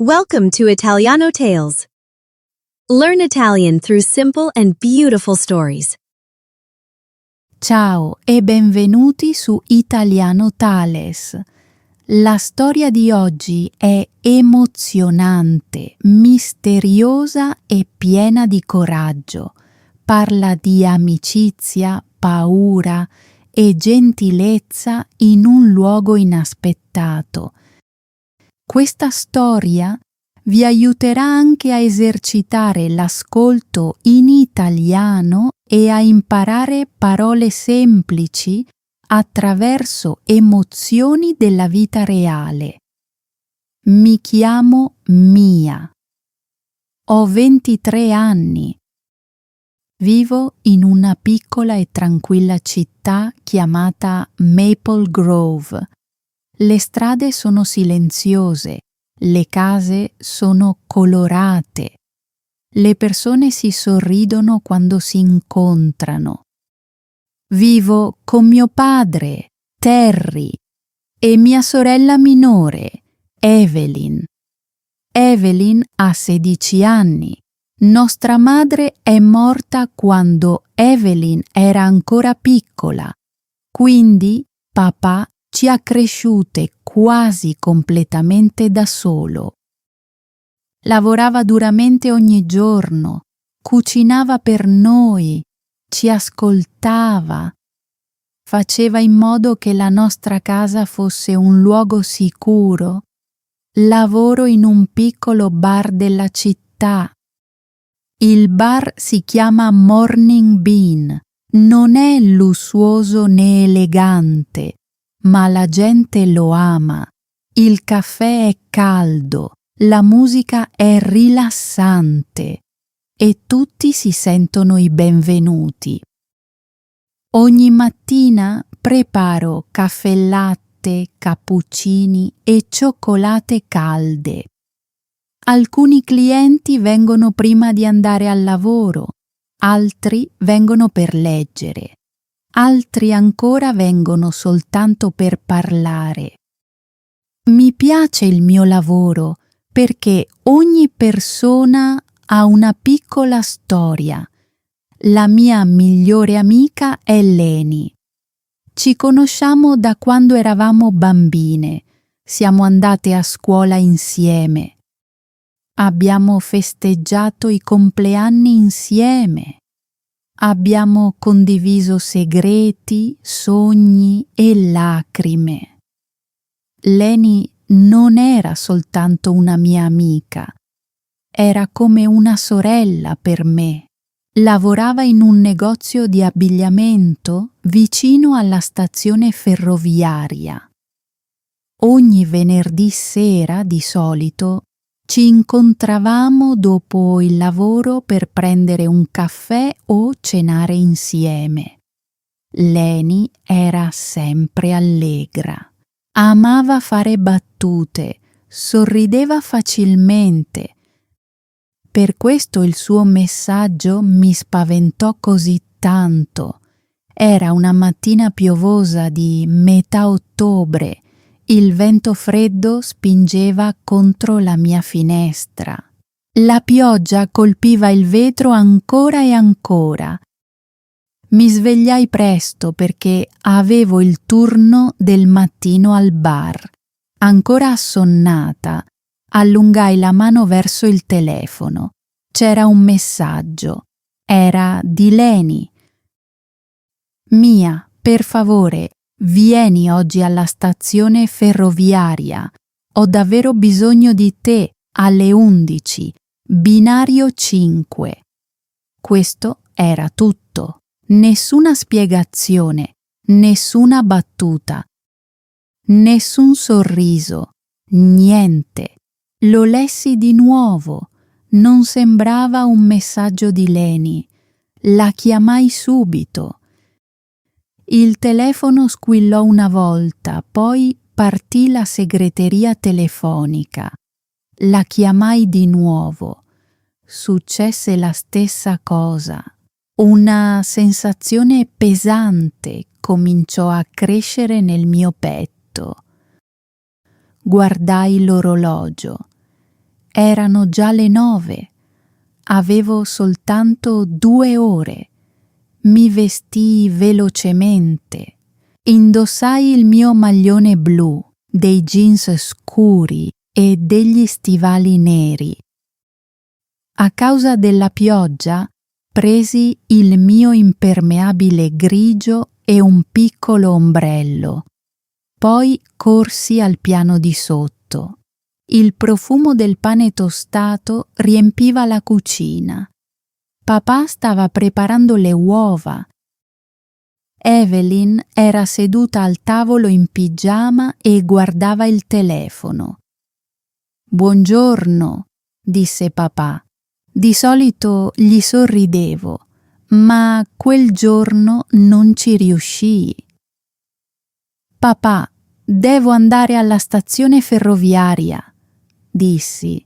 Welcome to Italiano Tales. Learn Italian through simple and beautiful stories. Ciao e benvenuti su Italiano Tales. La storia di oggi è emozionante, misteriosa e piena di coraggio. Parla di amicizia, paura e gentilezza in un luogo inaspettato. Questa storia vi aiuterà anche a esercitare l'ascolto in italiano e a imparare parole semplici attraverso emozioni della vita reale. Mi chiamo Mia. Ho 23 anni. Vivo in una piccola e tranquilla città chiamata Maple Grove. Le strade sono silenziose, le case sono colorate, le persone si sorridono quando si incontrano. Vivo con mio padre, Terry, e mia sorella minore, Evelyn. Evelyn ha 16 anni. Nostra madre è morta quando Evelyn era ancora piccola, quindi papà ci ha cresciute quasi completamente da solo. Lavorava duramente ogni giorno, cucinava per noi, ci ascoltava, faceva in modo che la nostra casa fosse un luogo sicuro. Lavoro in un piccolo bar della città. Il bar si chiama Morning Bean, non è lussuoso né elegante, ma la gente lo ama. Il caffè è caldo, la musica è rilassante e tutti si sentono i benvenuti. Ogni mattina preparo caffè latte, cappuccini e cioccolate calde. Alcuni clienti vengono prima di andare al lavoro, altri vengono per leggere. Altri ancora vengono soltanto per parlare. Mi piace il mio lavoro perché ogni persona ha una piccola storia. La mia migliore amica è Leni. Ci conosciamo da quando eravamo bambine. Siamo andate a scuola insieme. Abbiamo festeggiato i compleanni insieme. Abbiamo condiviso segreti, sogni e lacrime. Leni non era soltanto una mia amica, era come una sorella per me. Lavorava in un negozio di abbigliamento vicino alla stazione ferroviaria. Ogni venerdì sera, di solito, ci incontravamo dopo il lavoro per prendere un caffè o cenare insieme. Leni era sempre allegra. Amava fare battute, sorrideva facilmente. Per questo il suo messaggio mi spaventò così tanto. Era una mattina piovosa di metà ottobre. Il vento freddo spingeva contro la mia finestra. La pioggia colpiva il vetro ancora e ancora. Mi svegliai presto perché avevo il turno del mattino al bar. Ancora assonnata, allungai la mano verso il telefono. C'era un messaggio. Era di Leni. Mia, per favore, vieni oggi alla stazione ferroviaria. Ho davvero bisogno di te alle 11, binario 5. Questo era tutto. Nessuna spiegazione, nessuna battuta, nessun sorriso, niente. Lo lessi di nuovo. Non sembrava un messaggio di Leni. La chiamai subito. Il telefono squillò una volta, poi partì la segreteria telefonica. La chiamai di nuovo. Successe la stessa cosa. Una sensazione pesante cominciò a crescere nel mio petto. Guardai l'orologio. Erano già le 9. Avevo soltanto 2 ore. Mi vestii velocemente. Indossai il mio maglione blu, dei jeans scuri e degli stivali neri. A causa della pioggia, presi il mio impermeabile grigio e un piccolo ombrello. Poi corsi al piano di sotto. Il profumo del pane tostato riempiva la cucina. Papà stava preparando le uova. Evelyn era seduta al tavolo in pigiama e guardava il telefono. «Buongiorno», disse papà. Di solito gli sorridevo, ma quel giorno non ci riuscii. «Papà, devo andare alla stazione ferroviaria», dissi.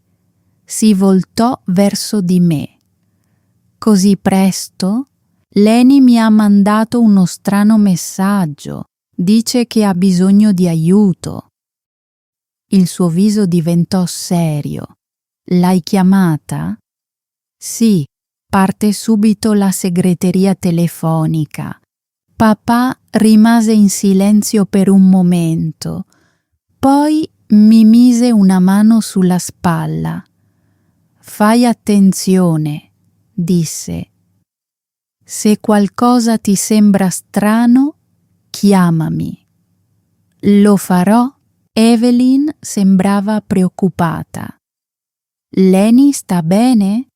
Si voltò verso di me. «Così presto? Leni mi ha mandato uno strano messaggio. Dice che ha bisogno di aiuto». Il suo viso diventò serio. «L'hai chiamata?» «Sì, parte subito la segreteria telefonica». Papà rimase in silenzio per un momento, poi mi mise una mano sulla spalla. «Fai attenzione», disse. «Se qualcosa ti sembra strano, chiamami». «Lo farò». Evelyn sembrava preoccupata. «Leni sta bene?»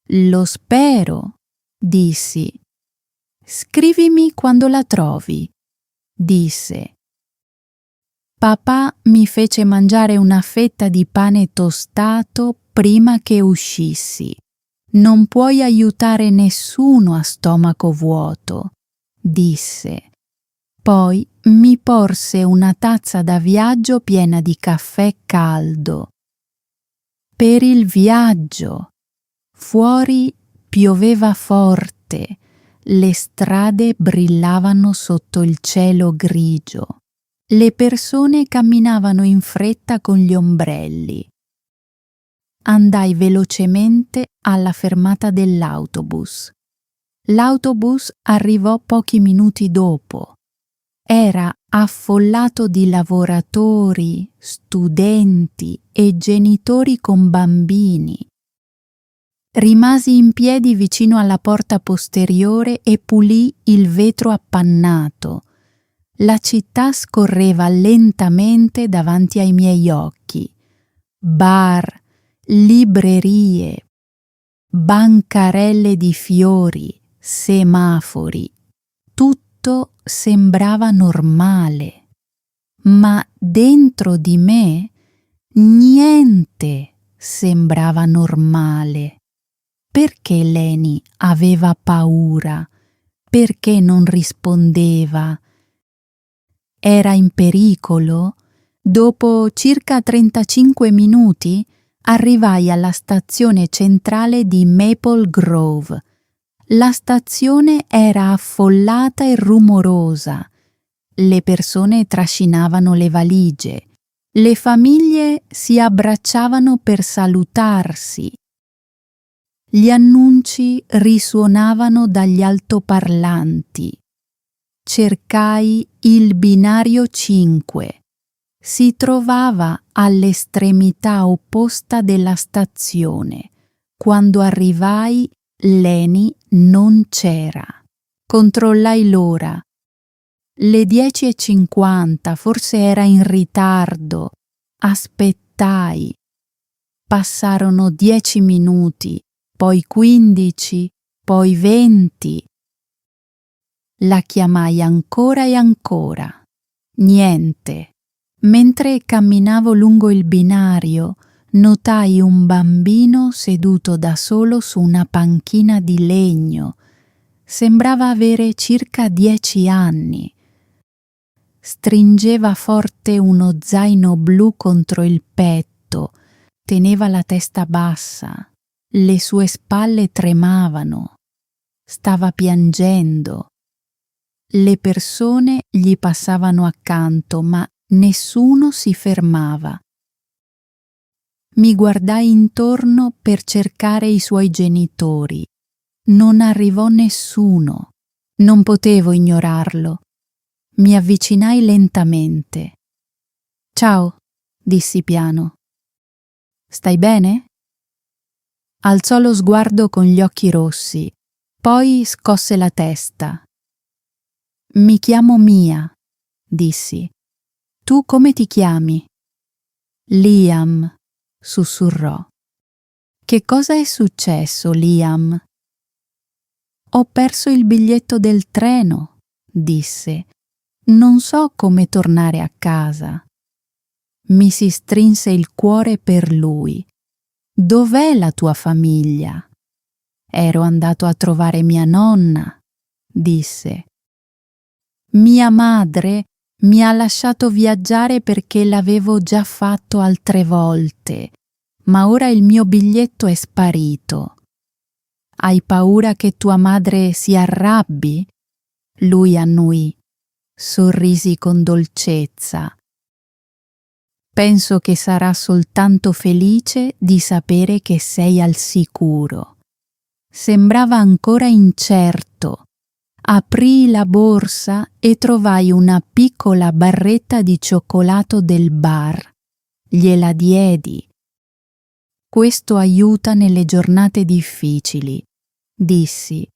«Lo spero», dissi. «Scrivimi quando la trovi», disse. Papà mi fece mangiare una fetta di pane tostato prima che uscissi. «Non puoi aiutare nessuno a stomaco vuoto», disse. Poi mi porse una tazza da viaggio piena di caffè caldo. Per il viaggio. Fuori pioveva forte, le strade brillavano sotto il cielo grigio. Le persone camminavano in fretta con gli ombrelli. Andai velocemente alla fermata dell'autobus. L'autobus arrivò pochi minuti dopo. Era affollato di lavoratori, studenti e genitori con bambini. Rimasi in piedi vicino alla porta posteriore e pulii il vetro appannato. La città scorreva lentamente davanti ai miei occhi. Bar, librerie, bancarelle di fiori, semafori. Tutto sembrava normale. Ma dentro di me niente sembrava normale. Perché Leni aveva paura? Perché non rispondeva? Era in pericolo? Dopo circa 35 minuti arrivai alla stazione centrale di Maple Grove. La stazione era affollata e rumorosa. Le persone trascinavano le valigie. Le famiglie si abbracciavano per salutarsi. Gli annunci risuonavano dagli altoparlanti. Cercai il binario 5. Si trovava all'estremità opposta della stazione. Quando arrivai, Leni non c'era. Controllai l'ora. Le 10:50, forse era in ritardo. Aspettai. Passarono 10 minuti, poi 15, poi 20. La chiamai ancora e ancora. Niente. Mentre camminavo lungo il binario, notai un bambino seduto da solo su una panchina di legno. Sembrava avere circa 10 anni. Stringeva forte uno zaino blu contro il petto, teneva la testa bassa, le sue spalle tremavano. Stava piangendo. Le persone gli passavano accanto, ma nessuno si fermava. Mi guardai intorno per cercare i suoi genitori. Non arrivò nessuno. Non potevo ignorarlo. Mi avvicinai lentamente. «Ciao», dissi piano. «Stai bene?» Alzò lo sguardo con gli occhi rossi, poi scosse la testa. «Mi chiamo Mia», dissi. «Tu come ti chiami?» «Liam», sussurrò. «Che cosa è successo, Liam?» «Ho perso il biglietto del treno», disse. «Non so come tornare a casa». Mi si strinse il cuore per lui. «Dov'è la tua famiglia?» «Ero andato a trovare mia nonna», disse. «Mia madre mi ha lasciato viaggiare perché l'avevo già fatto altre volte, ma ora il mio biglietto è sparito. Hai paura che tua madre si arrabbi?» Lui annuì. Sorrisi con dolcezza. «Penso che sarà soltanto felice di sapere che sei al sicuro». Sembrava ancora incerto. Aprii la borsa e trovai una piccola barretta di cioccolato del bar. Gliela diedi. «Questo aiuta nelle giornate difficili», dissi.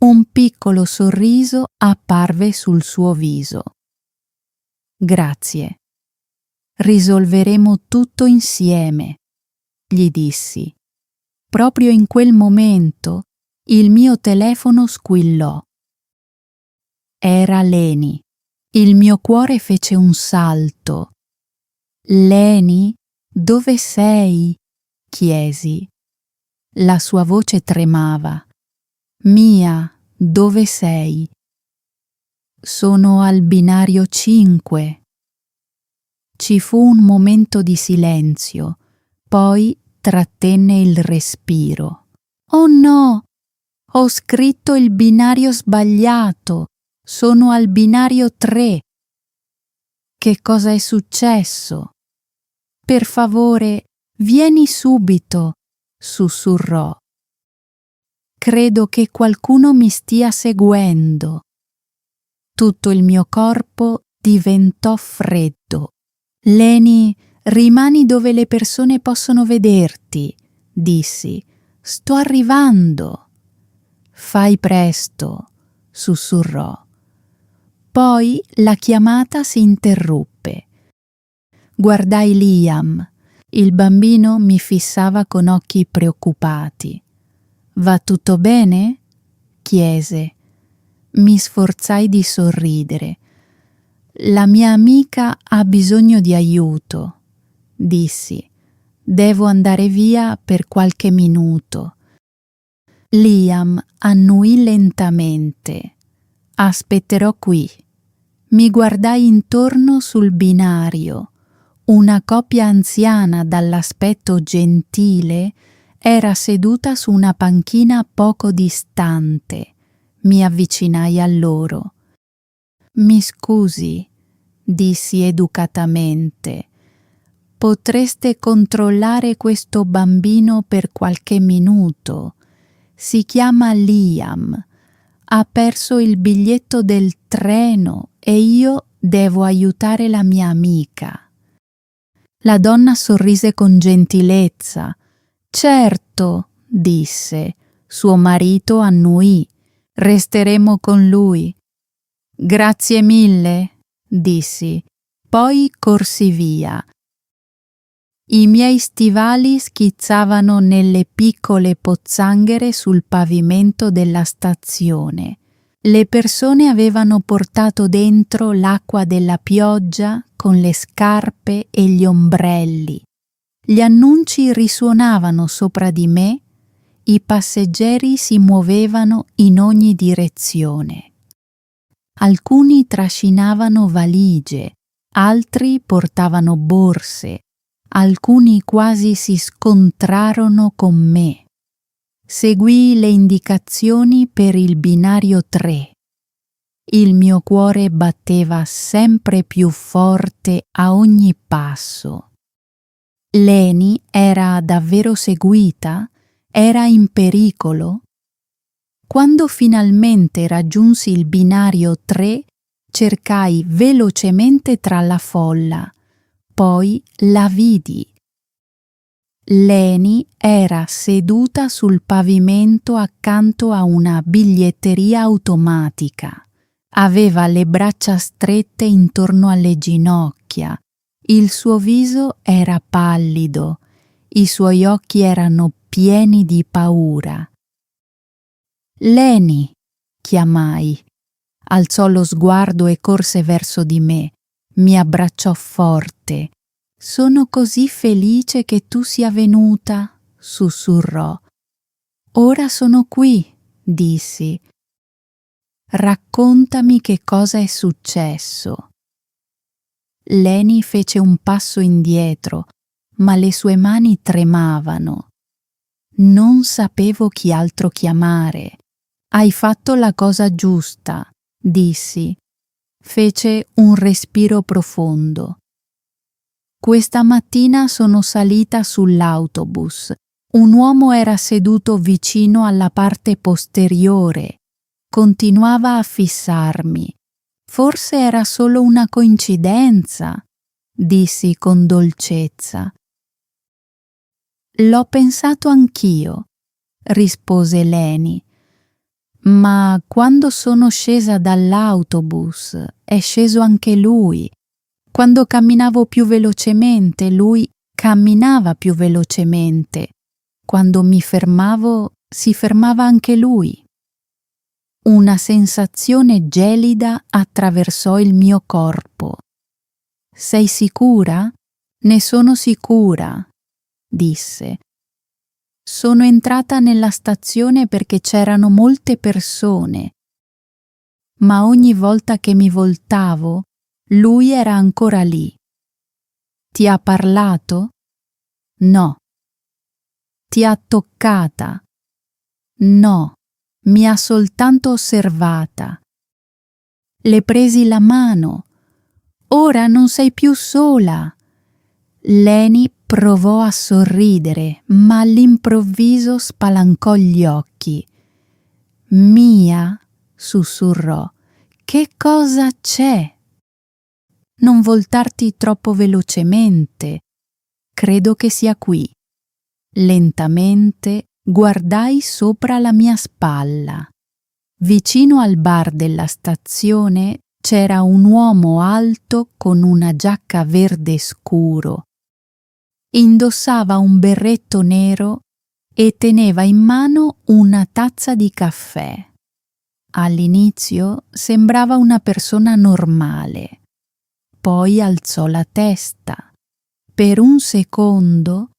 Un piccolo sorriso apparve sul suo viso. «Grazie. Risolveremo tutto insieme», gli dissi. Proprio in quel momento il mio telefono squillò. Era Leni. Il mio cuore fece un salto. «Leni, dove sei?» chiesi. La sua voce tremava. «Mia, dove sei?» «Sono al binario 5». Ci fu un momento di silenzio, poi trattenne il respiro. «Oh no! Ho scritto il binario sbagliato! Sono al binario 3. Che cosa è successo?» «Per favore, vieni subito», sussurrò. «Credo che qualcuno mi stia seguendo». Tutto il mio corpo diventò freddo. «Leni, rimani dove le persone possono vederti», dissi. «Sto arrivando». «Fai presto», sussurrò. Poi la chiamata si interruppe. Guardai Liam. Il bambino mi fissava con occhi preoccupati. «Va tutto bene?» chiese. Mi sforzai di sorridere. «La mia amica ha bisogno di aiuto», dissi. «Devo andare via per qualche minuto». Liam annuì lentamente. «Aspetterò qui». Mi guardai intorno sul binario. Una coppia anziana dall'aspetto gentile era seduta su una panchina poco distante. Mi avvicinai a loro. «Mi scusi», dissi educatamente. «Potreste controllare questo bambino per qualche minuto? Si chiama Liam. Ha perso il biglietto del treno e io devo aiutare la mia amica». La donna sorrise con gentilezza. «Certo», disse. Suo marito annuì. «Resteremo con lui». «Grazie mille», dissi. Poi corsi via. I miei stivali schizzavano nelle piccole pozzanghere sul pavimento della stazione. Le persone avevano portato dentro l'acqua della pioggia con le scarpe e gli ombrelli. Gli annunci risuonavano sopra di me, i passeggeri si muovevano in ogni direzione. Alcuni trascinavano valigie, altri portavano borse, alcuni quasi si scontrarono con me. Seguii le indicazioni per il binario 3. Il mio cuore batteva sempre più forte a ogni passo. Leni era davvero seguita? Era in pericolo? Quando finalmente raggiunsi il binario 3, cercai velocemente tra la folla. Poi la vidi. Leni era seduta sul pavimento accanto a una biglietteria automatica. Aveva le braccia strette intorno alle ginocchia. Il suo viso era pallido. I suoi occhi erano pieni di paura. Leni, chiamai. Alzò lo sguardo e corse verso di me. Mi abbracciò forte. Sono così felice che tu sia venuta, sussurrò. Ora sono qui, dissi. Raccontami che cosa è successo. Leni fece un passo indietro, ma le sue mani tremavano. Non sapevo chi altro chiamare. Hai fatto la cosa giusta, dissi. Fece un respiro profondo. Questa mattina sono salita sull'autobus. Un uomo era seduto vicino alla parte posteriore. Continuava a fissarmi. Forse era solo una coincidenza, dissi con dolcezza. L'ho pensato anch'io, rispose Leni. Ma quando sono scesa dall'autobus è sceso anche lui. Quando camminavo più velocemente, lui camminava più velocemente. Quando mi fermavo, si fermava anche lui. Una sensazione gelida attraversò il mio corpo. Sei sicura? Ne sono sicura, disse. Sono entrata nella stazione perché c'erano molte persone, ma ogni volta che mi voltavo, lui era ancora lì. Ti ha parlato? No. Ti ha toccata? No, mi ha soltanto osservata. Le presi la mano. Ora non sei più sola. Leni provò a sorridere, ma all'improvviso spalancò gli occhi. Mia, sussurrò, che cosa c'è? Non voltarti troppo velocemente. Credo che sia qui. Lentamente guardai sopra la mia spalla. Vicino al bar della stazione c'era un uomo alto con una giacca verde scuro. Indossava un berretto nero e teneva in mano una tazza di caffè. All'inizio sembrava una persona normale. Poi alzò la testa. Per un secondo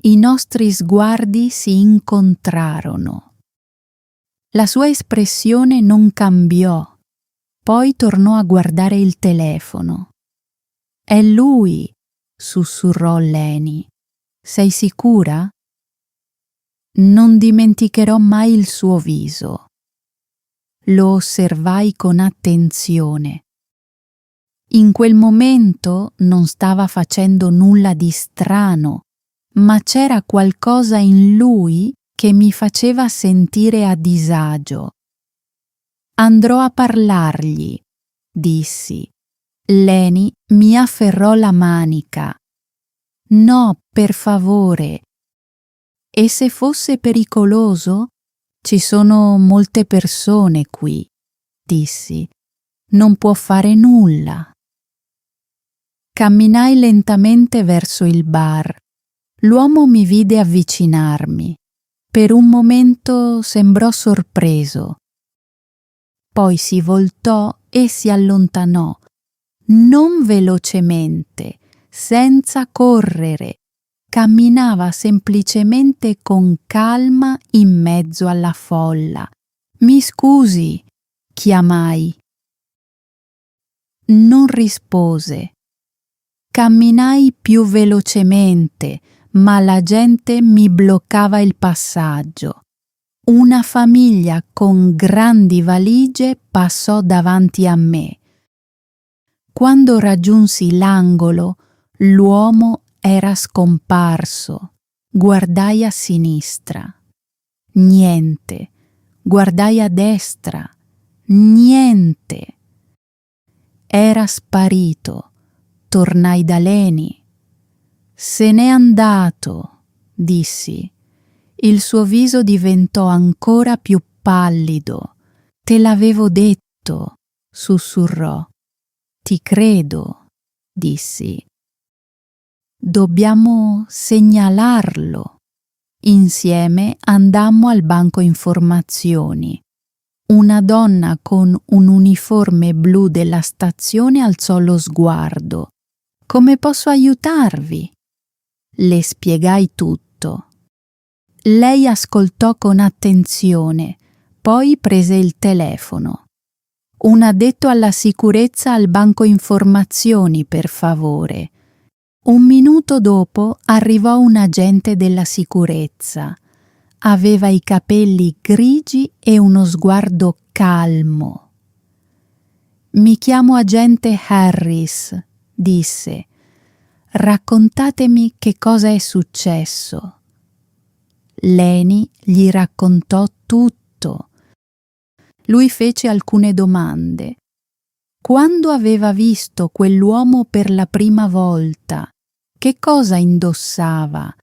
i nostri sguardi si incontrarono. La sua espressione non cambiò. Poi tornò a guardare il telefono. È lui, sussurrò Leni. Sei sicura? Non dimenticherò mai il suo viso. Lo osservai con attenzione. In quel momento non stava facendo nulla di strano, ma c'era qualcosa in lui che mi faceva sentire a disagio. Andrò a parlargli, dissi. Leni mi afferrò la manica. No, per favore. E se fosse pericoloso? Ci sono molte persone qui, dissi. Non può fare nulla. Camminai lentamente verso il bar. L'uomo mi vide avvicinarmi. Per un momento sembrò sorpreso. Poi si voltò e si allontanò, non velocemente, senza correre. Camminava semplicemente con calma in mezzo alla folla. Mi scusi, chiamai. Non rispose. Camminai più velocemente, ma la gente mi bloccava il passaggio. Una famiglia con grandi valigie passò davanti a me. Quando raggiunsi l'angolo, l'uomo era scomparso. Guardai a sinistra. Niente. Guardai a destra. Niente. Era sparito. Tornai da Leni. Se n'è andato, dissi. Il suo viso diventò ancora più pallido. Te l'avevo detto, sussurrò. Ti credo, dissi. Dobbiamo segnalarlo. Insieme andammo al banco informazioni. Una donna con un uniforme blu della stazione alzò lo sguardo. Come posso aiutarvi? Le spiegai tutto. Lei ascoltò con attenzione, poi prese il telefono. Un addetto alla sicurezza al banco informazioni, per favore. Un minuto dopo arrivò un agente della sicurezza. Aveva i capelli grigi e uno sguardo calmo. Mi chiamo agente Harris, disse. Raccontatemi che cosa è successo. Leni gli raccontò tutto. Lui fece alcune domande. Quando aveva visto quell'uomo per la prima volta, che cosa indossava?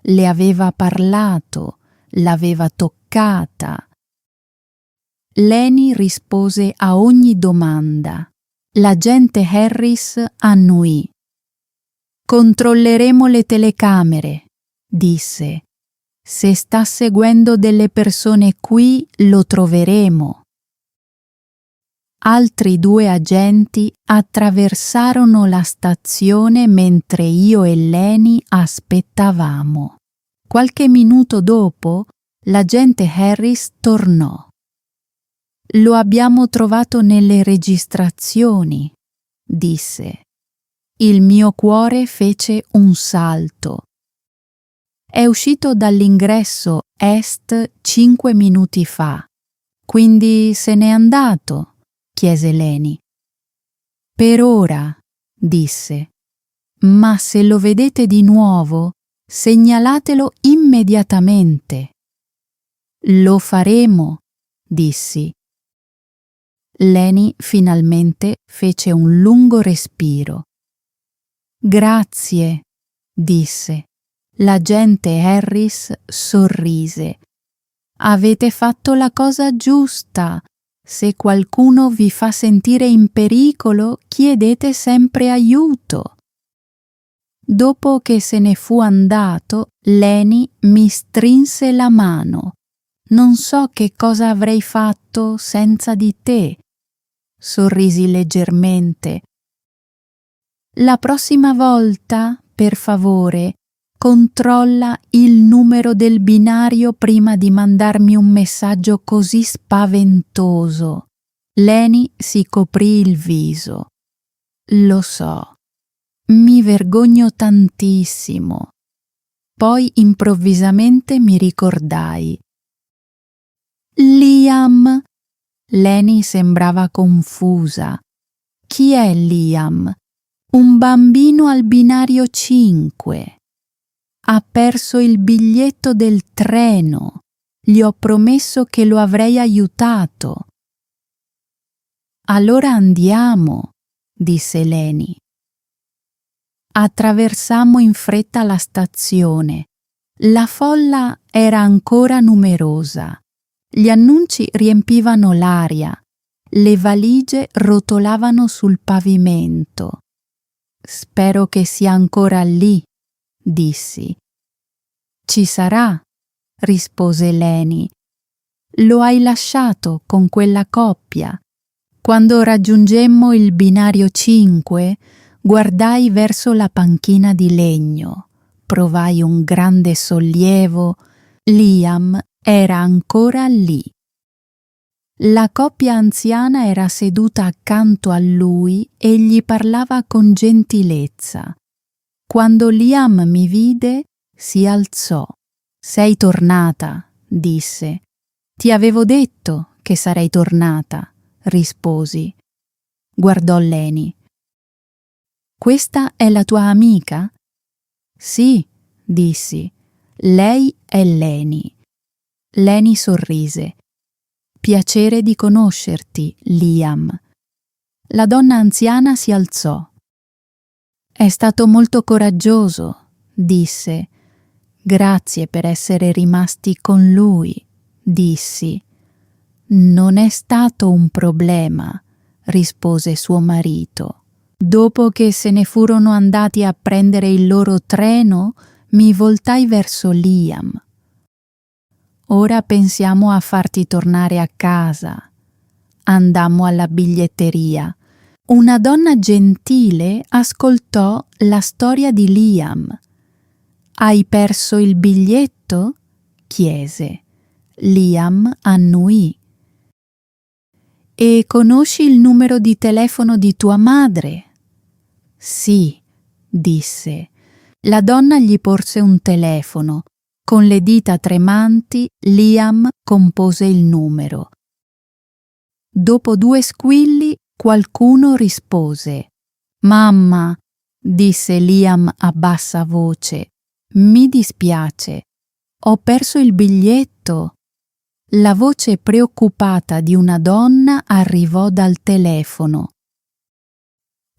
Le aveva parlato? L'aveva toccata? Leni rispose a ogni domanda. L'agente Harris annuì. Controlleremo le telecamere, disse. Se sta seguendo delle persone qui, lo troveremo. Altri 2 agenti attraversarono la stazione mentre io e Leni aspettavamo. Qualche minuto dopo, l'agente Harris tornò. Lo abbiamo trovato nelle registrazioni, disse. Il mio cuore fece un salto. È uscito dall'ingresso est 5 minuti fa. Quindi se n'è andato? Chiese Leni. Per ora, disse. Ma se lo vedete di nuovo, segnalatelo immediatamente. Lo faremo, dissi. Leni finalmente fece un lungo respiro. Grazie, disse. L'agente Harris sorrise. Avete fatto la cosa giusta. Se qualcuno vi fa sentire in pericolo, chiedete sempre aiuto. Dopo che se ne fu andato, Leni mi strinse la mano. Non so che cosa avrei fatto senza di te. Sorrisi leggermente. La prossima volta, per favore, controlla il numero del binario prima di mandarmi un messaggio così spaventoso. Leni si coprì il viso. Lo so. Mi vergogno tantissimo. Poi improvvisamente mi ricordai. Liam. Leni sembrava confusa. Chi è Liam? Un bambino al binario 5. Ha perso il biglietto del treno. Gli ho promesso che lo avrei aiutato. Allora andiamo, disse Leni. Attraversammo in fretta la stazione. La folla era ancora numerosa. Gli annunci riempivano l'aria. Le valigie rotolavano sul pavimento. Spero che sia ancora lì, dissi. Ci sarà, rispose Leni. Lo hai lasciato con quella coppia. Quando raggiungemmo il binario 5, guardai verso la panchina di legno. Provai un grande sollievo. Liam era ancora lì. La coppia anziana era seduta accanto a lui e gli parlava con gentilezza. Quando Liam mi vide, si alzò. Sei tornata, disse. Ti avevo detto che sarei tornata, risposi. Guardò Leni. Questa è la tua amica? Sì, dissi. Lei è Leni. Leni sorrise. Piacere di conoscerti, Liam. La donna anziana si alzò. È stato molto coraggioso, disse. Grazie per essere rimasti con lui, dissi. Non è stato un problema, rispose suo marito. Dopo che se ne furono andati a prendere il loro treno, mi voltai verso Liam. Ora pensiamo a farti tornare a casa. Andammo alla biglietteria. Una donna gentile ascoltò la storia di Liam. Hai perso il biglietto? Chiese. Liam annuì. E conosci il numero di telefono di tua madre? Sì, disse. La donna gli porse un telefono. Con le dita tremanti, Liam compose il numero. Dopo 2 squilli, qualcuno rispose. Mamma, disse Liam a bassa voce, mi dispiace. Ho perso il biglietto. La voce preoccupata di una donna arrivò dal telefono.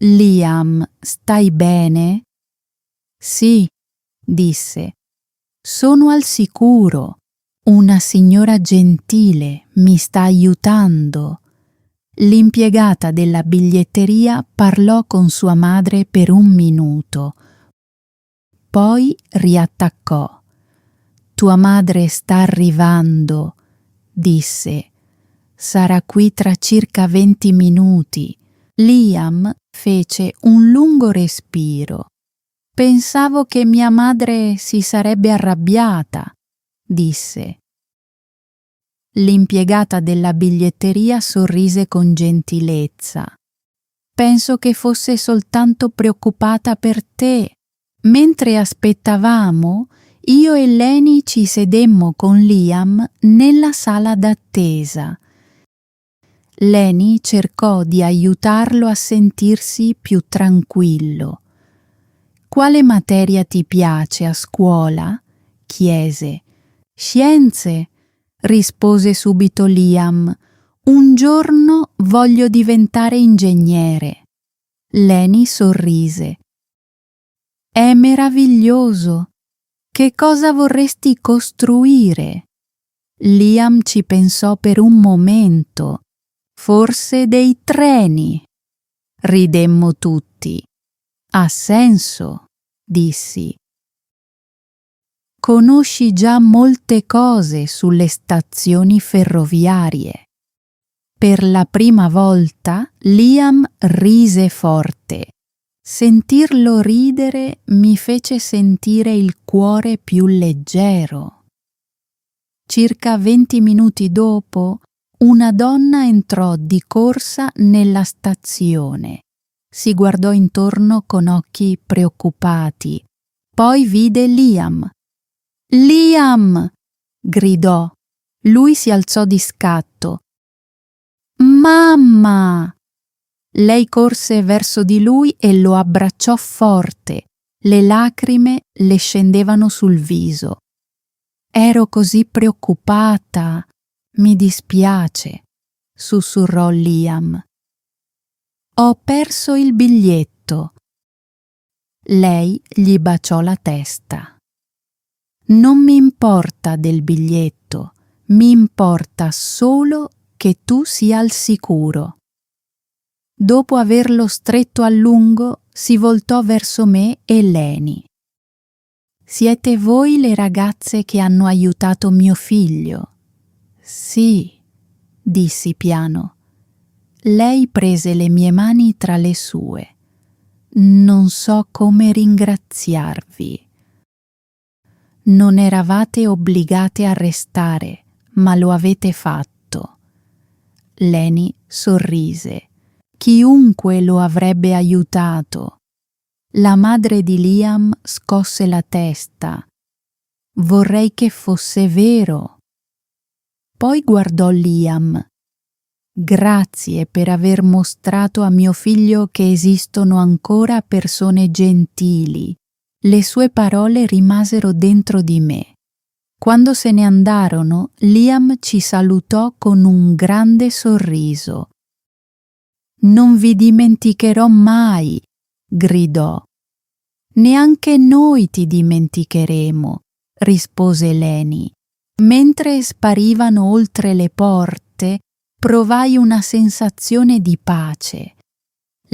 Liam, stai bene? Sì, disse. Sono al sicuro. Una signora gentile mi sta aiutando. L'impiegata della biglietteria parlò con sua madre per 1 minuto. Poi riattaccò. Tua madre sta arrivando, disse. Sarà qui tra circa 20 minuti. Liam fece un lungo respiro. Pensavo che mia madre si sarebbe arrabbiata, disse. L'impiegata della biglietteria sorrise con gentilezza. Penso che fosse soltanto preoccupata per te. Mentre aspettavamo, io e Leni ci sedemmo con Liam nella sala d'attesa. Leni cercò di aiutarlo a sentirsi più tranquillo. Quale materia ti piace a scuola? Chiese. Scienze, rispose subito Liam. Un giorno voglio diventare ingegnere. Leni sorrise. È meraviglioso. Che cosa vorresti costruire? Liam ci pensò per un momento. Forse dei treni. Ridemmo tutti. Ha senso, dissi. Conosci già molte cose sulle stazioni ferroviarie. Per la prima volta Liam rise forte. Sentirlo ridere mi fece sentire il cuore più leggero. Circa 20 minuti dopo, una donna entrò di corsa nella stazione. Si guardò intorno con occhi preoccupati. Poi vide Liam. Liam! Gridò. Lui si alzò di scatto. Mamma! Lei corse verso di lui e lo abbracciò forte. Le lacrime le scendevano sul viso. Ero così preoccupata. Mi dispiace, sussurrò Liam. Ho perso il biglietto. Lei gli baciò la testa. Non mi importa del biglietto, mi importa solo che tu sia al sicuro. Dopo averlo stretto a lungo, si voltò verso me e Leni. Siete voi le ragazze che hanno aiutato mio figlio? Sì, dissi piano. Lei prese le mie mani tra le sue. Non so come ringraziarvi. Non eravate obbligate a restare, ma lo avete fatto. Leni sorrise. Chiunque lo avrebbe aiutato. La madre di Liam scosse la testa. Vorrei che fosse vero. Poi guardò Liam. Grazie per aver mostrato a mio figlio che esistono ancora persone gentili, Le sue parole rimasero dentro di me. Quando se ne andarono, Liam ci salutò con un grande sorriso. «Non vi dimenticherò mai», gridò. «Neanche noi ti dimenticheremo», rispose Leni. Mentre sparivano oltre le porte, provai una sensazione di pace.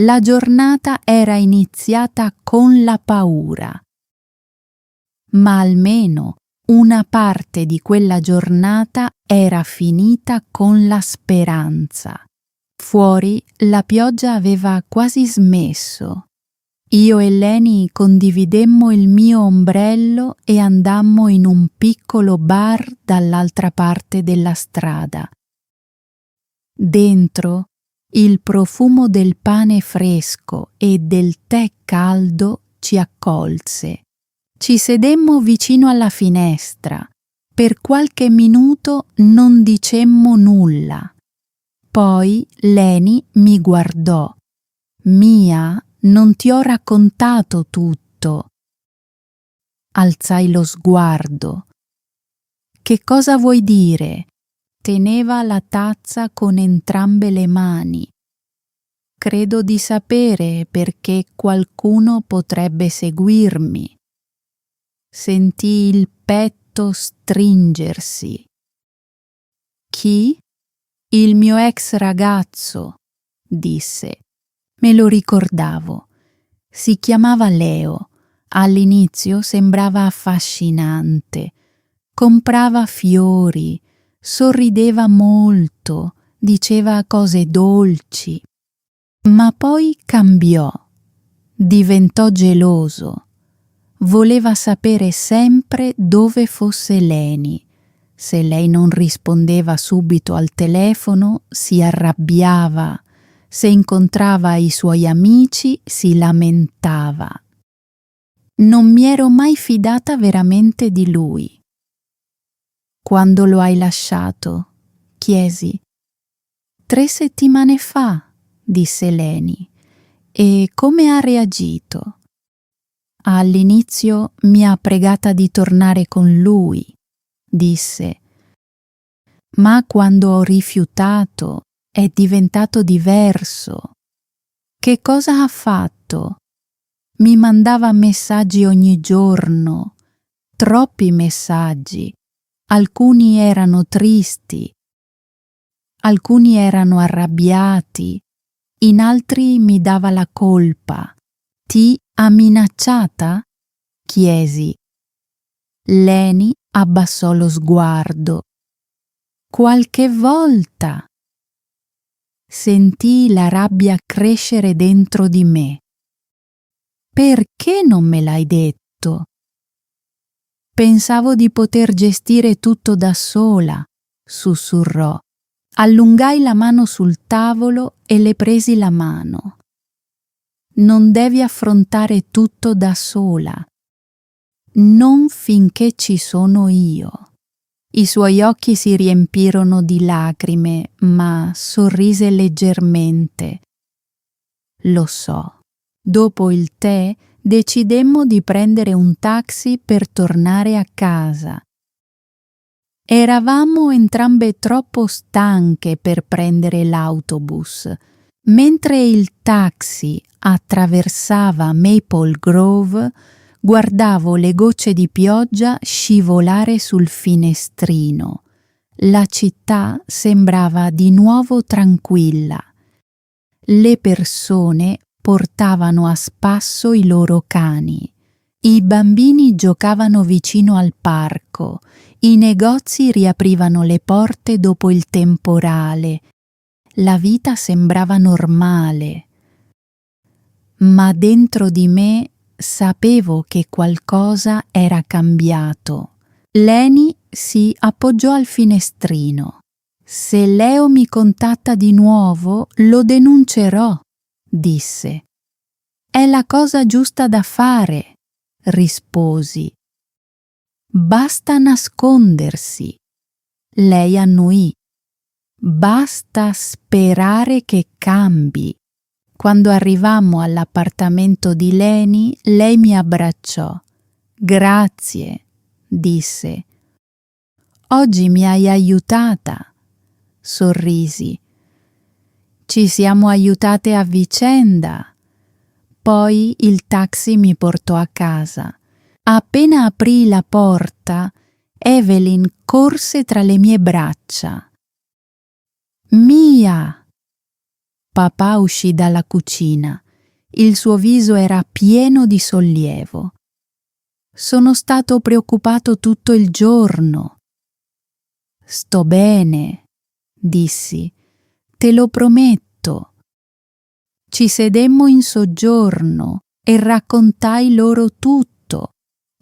La giornata era iniziata con la paura. Ma almeno una parte di quella giornata era finita con la speranza. Fuori la pioggia aveva quasi smesso. Io e Leni condividemmo il mio ombrello e andammo in un piccolo bar dall'altra parte della strada. Dentro, il profumo del pane fresco e del tè caldo ci accolse. Ci sedemmo vicino alla finestra. Per qualche minuto non dicemmo nulla. Poi Leni mi guardò. «Mia, non ti ho raccontato tutto». Alzai lo sguardo. «Che cosa vuoi dire?» Teneva la tazza con entrambe le mani. «Credo di sapere perché qualcuno potrebbe seguirmi». Sentii il petto stringersi. «Chi?» «Il mio ex ragazzo», disse. Me lo ricordavo. Si chiamava Leo. All'inizio sembrava affascinante. Comprava fiori, sorrideva molto, diceva cose dolci. Ma poi cambiò. Diventò geloso. Voleva sapere sempre dove fosse Leni. Se lei non rispondeva subito al telefono, si arrabbiava. Se incontrava i suoi amici, si lamentava. Non mi ero mai fidata veramente di lui. «Quando lo hai lasciato?» chiesi. 3 settimane fa, disse Leni. «E come ha reagito?» «All'inizio mi ha pregata di tornare con lui», disse. «Ma quando ho rifiutato è diventato diverso». «Che cosa ha fatto?» «Mi mandava messaggi ogni giorno, troppi messaggi. Alcuni erano tristi, alcuni erano arrabbiati, in altri mi dava la colpa». «Ti ha minacciata?» chiesi. Leni abbassò lo sguardo. «Qualche volta». Sentii la rabbia crescere dentro di me. «Perché non me l'hai detto?» «Pensavo di poter gestire tutto da sola», sussurrò. Allungai la mano sul tavolo e le presi la mano. «Non devi affrontare tutto da sola. Non finché ci sono io». I suoi occhi si riempirono di lacrime, ma sorrise leggermente. «Lo so». Dopo il tè decidemmo di prendere un taxi per tornare a casa. Eravamo entrambe troppo stanche per prendere l'autobus. Mentre il taxi attraversava Maple Grove, guardavo le gocce di pioggia scivolare sul finestrino. La città sembrava di nuovo tranquilla. Le persone portavano a spasso i loro cani. I bambini giocavano vicino al parco. I negozi riaprivano le porte dopo il temporale. La vita sembrava normale. Ma dentro di me sapevo che qualcosa era cambiato. Leni si appoggiò al finestrino. «Se Leo mi contatta di nuovo, lo denuncerò», disse. «È la cosa giusta da fare», risposi. «Basta nascondersi». Lei annuì. «Basta sperare che cambi». Quando arrivammo all'appartamento di Leni, lei mi abbracciò. Grazie, disse. Oggi mi hai aiutata. Sorrisi. Ci siamo aiutate a vicenda. Poi il taxi mi portò a casa. Appena aprì la porta, Evelyn corse tra le mie braccia. Mia! Papà uscì dalla cucina. Il suo viso era pieno di sollievo. Sono stato preoccupato tutto il giorno. Sto bene, dissi. Te lo prometto. Ci sedemmo in soggiorno e raccontai loro tutto.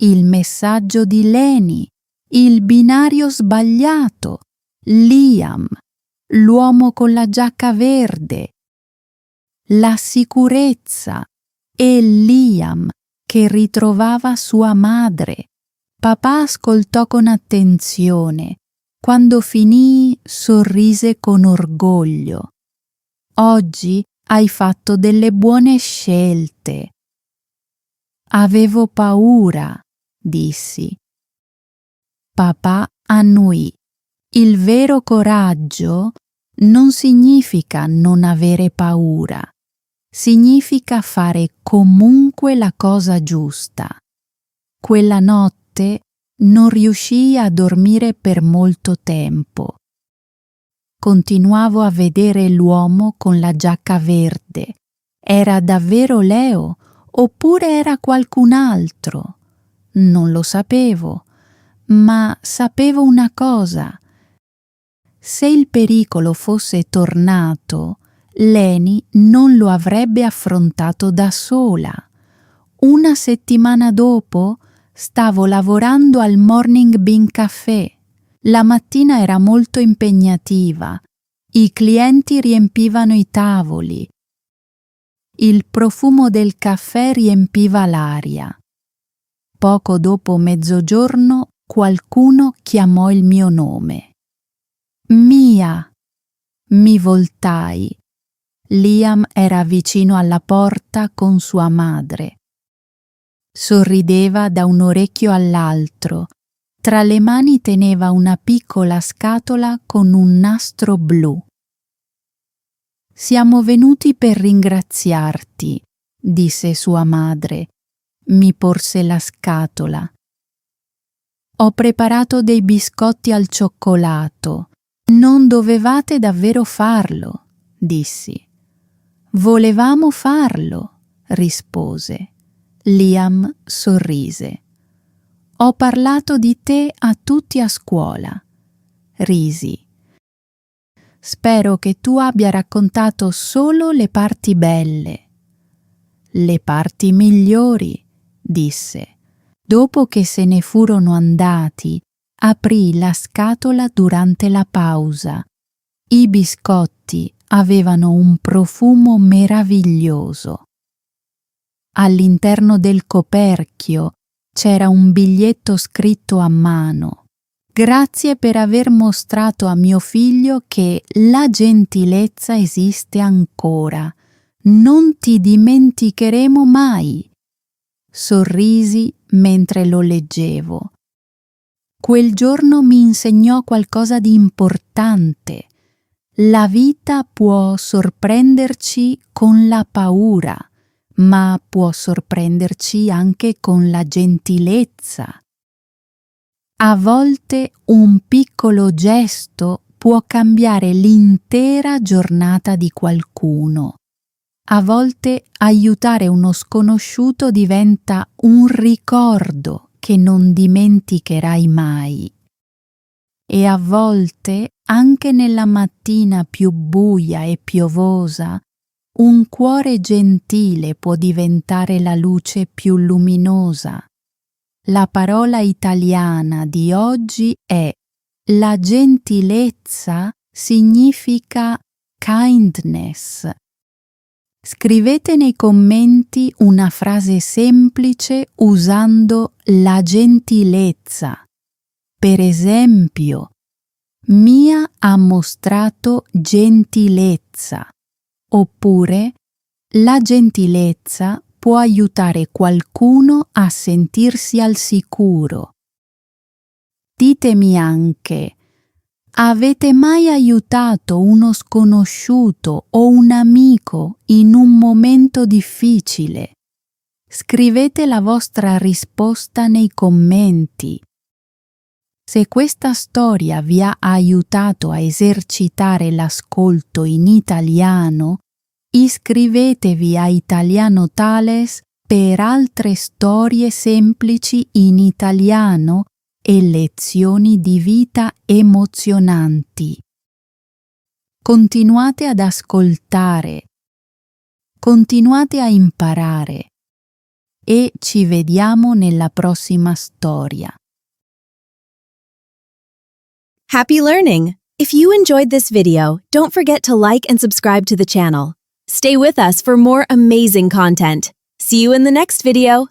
Il messaggio di Leni, il binario sbagliato, Liam, l'uomo con la giacca verde, la sicurezza e Liam che ritrovava sua madre. Papà ascoltò con attenzione. Quando finì, sorrise con orgoglio. Oggi hai fatto delle buone scelte. Avevo paura, dissi. Papà annuì. Il vero coraggio non significa non avere paura. Significa fare comunque la cosa giusta. Quella notte non riuscii a dormire per molto tempo. Continuavo a vedere l'uomo con la giacca verde. Era davvero Leo oppure era qualcun altro? Non lo sapevo, ma sapevo una cosa. Se il pericolo fosse tornato, Leni non lo avrebbe affrontato da sola. Una settimana dopo stavo lavorando al Morning Bean Café. La mattina era molto impegnativa. I clienti riempivano i tavoli. Il profumo del caffè riempiva l'aria. Poco dopo mezzogiorno qualcuno chiamò il mio nome. Mia! Mi voltai. Liam era vicino alla porta con sua madre. Sorrideva da un orecchio all'altro. Tra le mani teneva una piccola scatola con un nastro blu. Siamo venuti per ringraziarti, disse sua madre. Mi porse la scatola. Ho preparato dei biscotti al cioccolato. Non dovevate davvero farlo, dissi. Volevamo farlo, rispose. Liam sorrise. Ho parlato di te a tutti a scuola. Risi. Spero che tu abbia raccontato solo le parti belle. Le parti migliori, disse. Dopo che se ne furono andati, aprì la scatola durante la pausa. I biscotti avevano un profumo meraviglioso. All'interno del coperchio c'era un biglietto scritto a mano. Grazie per aver mostrato a mio figlio che la gentilezza esiste ancora. Non ti dimenticheremo mai. Sorrisi mentre lo leggevo. Quel giorno mi insegnò qualcosa di importante. La vita può sorprenderci con la paura, ma può sorprenderci anche con la gentilezza. A volte un piccolo gesto può cambiare l'intera giornata di qualcuno. A volte aiutare uno sconosciuto diventa un ricordo che non dimenticherai mai. E a volte, anche nella mattina più buia e piovosa, un cuore gentile può diventare la luce più luminosa. La parola italiana di oggi è la gentilezza significa kindness. Scrivete nei commenti una frase semplice usando la gentilezza. Per esempio, Mia ha mostrato gentilezza. Oppure, La gentilezza può aiutare qualcuno a sentirsi al sicuro. Ditemi anche: avete mai aiutato uno sconosciuto o un amico in un momento difficile? Scrivete la vostra risposta nei commenti. Se questa storia vi ha aiutato a esercitare l'ascolto in italiano, iscrivetevi a Italiano Tales per altre storie semplici in italiano e lezioni di vita emozionanti. Continuate ad ascoltare, continuate a imparare e ci vediamo nella prossima storia. Happy learning! If you enjoyed this video, don't forget to like and subscribe to the channel. Stay with us for more amazing content. See you in the next video.